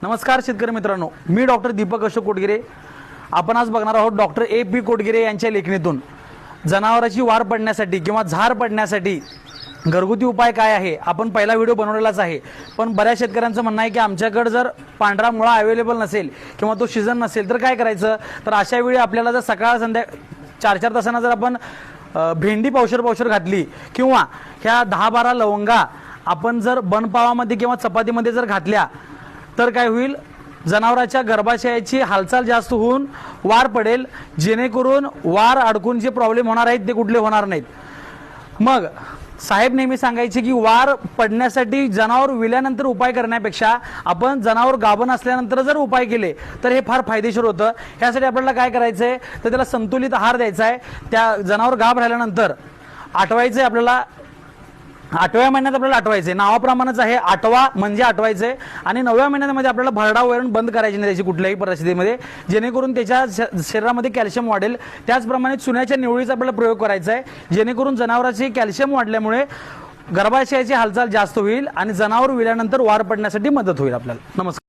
नमस्कार शेतकरी मित्रांनो, मी डॉक्टर दीपक अशोक कोटगिरे. आपण आज बघणार आहोत डॉक्टर ए.पी. कोटगिरे यांच्या लेखणीतून जनावरांची वार पडण्यासाठी किंवा झार पडण्यासाठी घरगुती उपाय काय आहे. आपण पहिला व्हिडिओ बनवलेलाच आहे, पण बऱ्याच शेतकऱ्यांचं म्हणणं आहे की आमच्याकडे जर पांढरा मुळा अवेलेबल नसेल किंवा तो सीझन नसेल तर काय करायचं. तर अशा वेळी आपल्याला जर सकाळ संध्या 4-4 तासांना जर आपण भेंडी पावशर घातली किंवा ह्या 10-12 लवंगा आपण जर बनपावामध्ये किंवा चपातीमध्ये जर घातल्या तर काय होईल, जनावरांच्या गर्भाशयाची हालचाल जास्त होऊन वार पडेल, जेणेकरून वार अडकून जे प्रॉब्लेम होणार आहेत ते कुठले होणार नाहीत. मग साहेब नेहमी सांगायचे की वार पडण्यासाठी जनावर विल्यानंतर उपाय करण्यापेक्षा आपण जनावर गाभण असल्यानंतर जर उपाय केले तर हे फार फायदेशीर होतं. ह्यासाठी आपल्याला काय करायचं आहे तर त्याला संतुलित आहार द्यायचा आहे. त्या जनावर गाभ राहिल्यानंतर आठवायचं आहे. आपल्याला 8व्या महिन्यात आपल्याला आठवायचे, नावाप्रमाणेच आहे, 8वा म्हणजे आठवायचे. आणि 9व्या महिन्यामध्ये आपल्याला भरडा वैरण बंद करायची नाही त्याची कुठल्याही परिस्थितीमध्ये, जेणेकरून त्याच्या शरीरामध्ये कॅल्शियम वाढेल. त्याचप्रमाणे चुन्याच्या निवळीचा आपल्याला प्रयोग करायचा आहे, जेणेकरून जनावरांचे कॅल्शियम वाढल्यामुळे गर्भाशयाची हालचाल जास्त होईल आणि जनावर विल्यानंतर वार पडण्यासाठी मदत होईल आपल्याला. नमस्कार.